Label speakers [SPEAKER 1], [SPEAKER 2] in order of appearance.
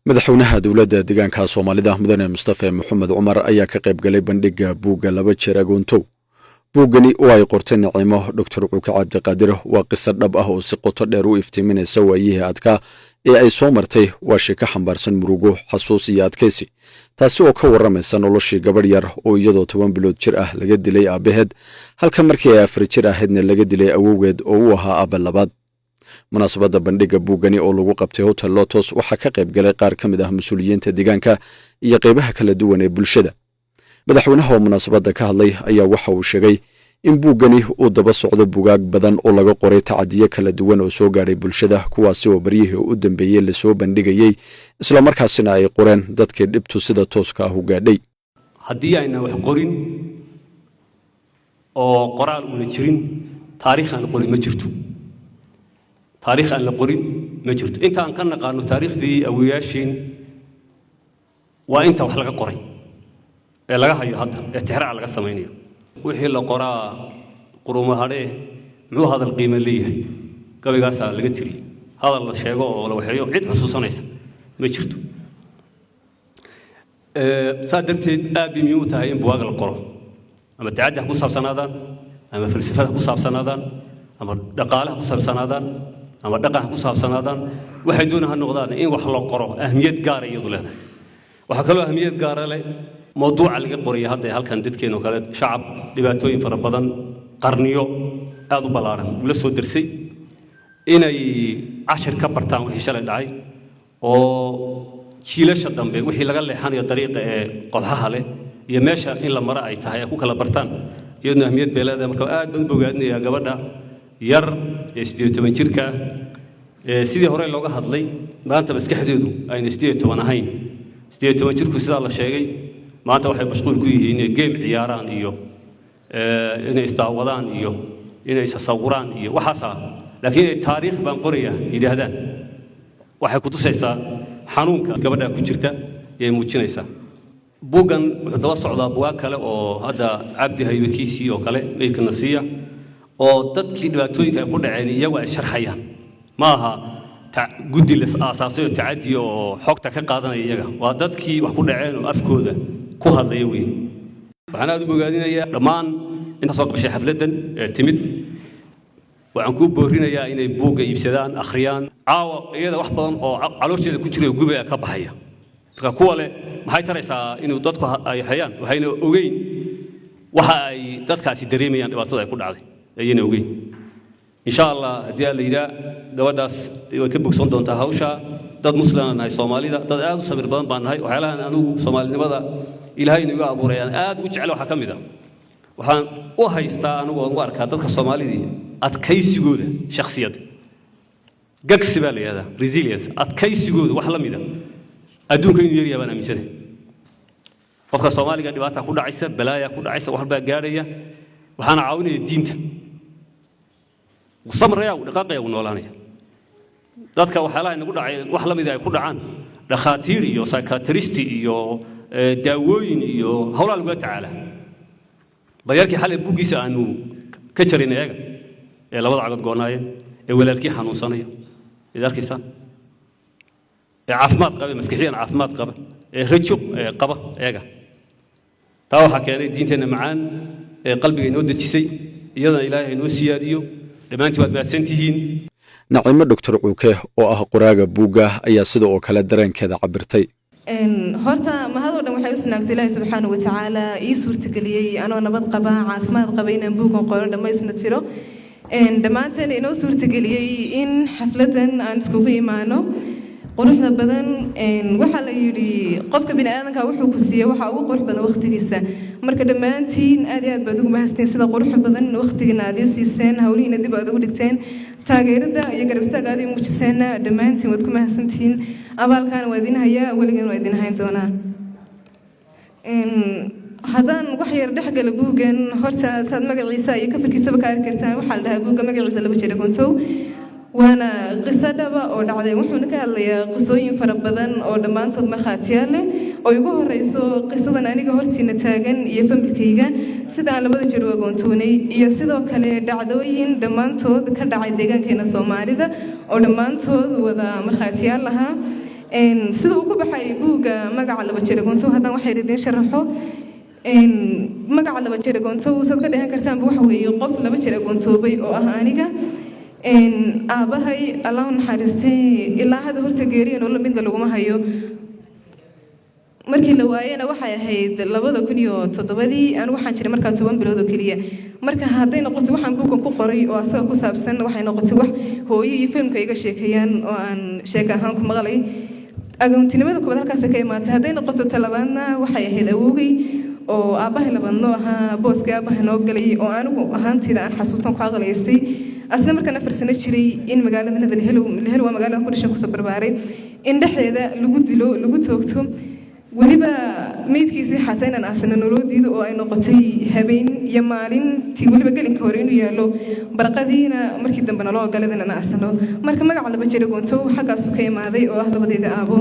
[SPEAKER 1] madaxweynaha dowladda deegaanka Soomaalida mudane Mustafa Maxamed Cumar ayaa ka qayb galay bandhigga buugga laba jeer agoontow. buuggani oo ay qortay Naciimo Dr. Cuuka Cabdiqaadir waa qisad dhab ah oo si qoto dheer u iftiiminaysa waayihii adka ee ay soo martay waa sheeko xambaarsan murugo, xasuus iyo adkaysi, taasi oo ka warramaysa noloshii gabadh yar oo iyadoo 10 bilood jir ah laga dilay aabaheed, halka markii ay 4 jir ahaydna laga dilay awowgeed oo uu ahaa aabba labaad. munaasabadda bandhigga buuggani oo lagu qabtay Hotel Lotus waxaa ka qayb galay qaar ka mid ah mas'uuliyiinta deegaanka iyo qaybaha kala duwan ee bulshada. madaxweynaha oo munaasabadda ka hadlay ayaa waxa uu sheegay in buuggani uu daba socdo buugaag badan oo laga qoray tacadiyo kala duwan oo soo gaadhay bulshada, kuwaasi oo baryihii u dambeeyey la soo bandhigayay isla markaasina ay qoreen dadkii dhibtu sida tooska ah u gaadhay.
[SPEAKER 2] haddii ayna wax qorin oo qoraal una jirin, taariikh aan qorin ma jirto. taariikh aan la qorin ma jirto. inta aan ka naqaano taariikhdii awiyaashiin waa inta wax laga qoray ee laga hayo hadda ee tixraac laga samaynayo. wixii la qoraa qurumahadhee muxuu hadal qiimo leeyahay, gabaygaasa laga tiriyey. hadal la sheego oo la waxeeyo cid xusuusanaysa ma jirto. saa darteed aad bay muhiim u tahay in buugaag la qoro, ama tacaddi ha ku saabsanaadaan, ama falsafada ha ku saabsanaadaan, ama dhaqaalaha ku saabsanaadaan, ama dhaqan ha ku saabsanaadaan. waxay doona ha noqdaan in wax la qoro ahmiyad gaar ah iyadu leedahay. waxaa kaloo ahmiyad gaar ah leh mawduuca laga qoraya hadda halkan dadkeena kale shacab dhibaatooyin fara badan qarniyo aad u balaaran la soo dirsay inay cashir ka bartaan wixii shalay dhacay oo jiilasha dambe wixii laga leexanayo dariiqa ee qodxaha leh iyo meesha in la mara ay tahay ay ku kala bartaan iyaduna ahmiyad bay leedahay. marka aad baan u bogaadinayaa gabadha yar ee 18 jirka sidii hore looga hadlay maanta maskaxdeedu ayna 18 ahayn. 18 jirku sida la sheegay maanta waxay mashquul ku yihiin inay game ciyaaraan iyo inay istaawadaan iyo inay sawiraan iyo waxaasa, laakiin taariikh baan qoraya yiraahdaan waxay ku tusaysaa xanuunka gabadha ku jirta ee muujinaysa. buugan wuxuu daba socdaa buugaag kale oo hadda Cabdi Haybakiisi oo kale meelka nasiya oo dadkii dhibaatooyinka ay ku dhaceen iyagu ay sharxayaan. ma aha guddi la aasaasay tacaddi oo xogta ka qaadanaya iyaga, waa dadkii wax ku dhaceen oo afkooda ku hadlaya weyn. waxaan aad u bogaadinayaa dhammaan inta soo qabshay xafladan timid. waxaan ku boorinayaa inay buugga iibsadaan, akhriyaan. caawa iyada wax badan oo caloosheeda ku jira gubaya ka baxaya. marka kuwa leh maxay taraysaa inuu dadku ay hayaan, waxayna ogeyn waxa ay dadkaasi dareemayaan dhibaatada ay ku dhacday ayayna ogeyn. insha Allah haddii la yidhaa gabadhaas way ka bogsan doontaa hawsha. dad muslimaan nahay Soomaalida, dad aad u sabir badan baan nahay. waxyaalahan anigu Soomaalinimada Ilaahay inagu abuurayaan aad u jecel waxa ka mid ah. waxaan u haystaa anigu oo u arkaa dadka Soomaalida adkaysigooda shakhsiyad gagsi baa la yiraahdaa, resilience, adkaysigooda wax la mid ah adduunka inuu yar yaabaan aaminsanay. qofka Soomaaliga dhibaato ku dhacaysa, balaaya ku dhacaysa, wax baa gaaraya, waxaana caawinaya diinta. وصمريا ودقائق ونولانيا dadka waxyaalaha inagu dhacay wax la mid ah ay ku dhacaan dhakhaatiir iyo psychiatrist iyo daawooyin iyo hawlaha lagu tacaala. bayarkii xalay buugiisa aanu ka jarin ayaga ee labada cagad goonaayeen ee walaalkii xanuunsanayo idarkiisan ee caafimaad qaba, maskaxiyan caafimaad qaba, ee rajo qaba ayaga. taa waxa keenay diinteena macaan ee qalbiga inoo dejisay, iyadana Ilaahay inoo siyaadiyo. dhammaantii waad mahadsantihiin.
[SPEAKER 1] Naciimo Dr. Cuuke oo ah qoraaga buugga ayaa sidoo oo kale dareenkeeda cabirtay.
[SPEAKER 3] horta mahadoo dhan waxay u sanaagtay Ilaahay subxaanahu wa tacaala ii suurtageliyey anoo nabad qaba, caafimaad qaba inaan buuggan qoro dhammaysna tiro. dhammaanteen inoo suurtageliyey in xafladan aan iskugu imaano quruxda badan. waxa la yidhi qofka bini aadanka wuxuu ku siiyey waxa ugu qurux badan waqtigiisa. marka dhammaantiin aad iyo aad baad ugu mahadsantiin sida quruxda badan waqtigiina aad ii siiseen, hawlihiina dib aad ugu dhigteen, taageerada iyo garab istaagga aad ii muujiseen. dhammaantiin waad ku mahadsantiin. abaalkaana waa idin hayaa, weligan waa idin hayn doonaa. haddaan wax yar dhex gala buuggan, horta saad magaciisa iyo kafarkiisaba ka arki kartaan, waxaa la dhahaa buugga magaciisa laba jeer agoontow. waana qiso dhaba oo dhacday. wuxuuna ka hadlayaa qisooyin fara badan oo dhammaantood markhaatiyaal leh oo ugu horeyso qisadan aniga hortiina taagan iyo familkayga sida aan labada jeer u agoontoonay, iyo sidoo kale dhacdooyin dhammaantood ka dhacay deegaankeena Soomaalida oo dhammaantood wada markhaatiyaal lahaa. sida uu ku baxay buugga magaca laba jaragoonto haddaan waxay idiin sharaxo magaca laba jaragoonto saad ka dhehan kartaanba waxa weeye qof laba jaragoontoobay oo ah aniga aabahay allah naxariistay ilaa hadda horta geeriyan oo midna laguma hayo markii la waayena waxay ahayd 2007 aan waxaan jiray markaa 10 bilood oo kaliya marka hadday noqoto waxaan buugan ku qoray oo asaga ku saabsan waxay noqotay wax hooyo iyo filmka iga sheekayaan oo aan sheeka ahaan ku maqlay agoontinimada kubad halkaas ka imaatay hadday noqoto talabaadna waxay ahayd awowgay oo aabahay labaadno ahaa booska aabahay noo galay oo anigu ahaantayda aan xasuustan ku aqlaystay asna markaan 4 sano jiray in magaalada Nadal Helo waa magaalada ku dhashay ku soo barbaaray in dhexdeeda lagu dilo lagu toogto waliba meydkiisii xataa inaan aasano nolol diido oo ay noqotay habeen iyo maalintii waliba galinka hore inuu yaalo barqadiina markii dambe naloo galay inaan aasano marka magaca laba jaragoonto xaggaas ka imaaday oo ah labadeeda aabo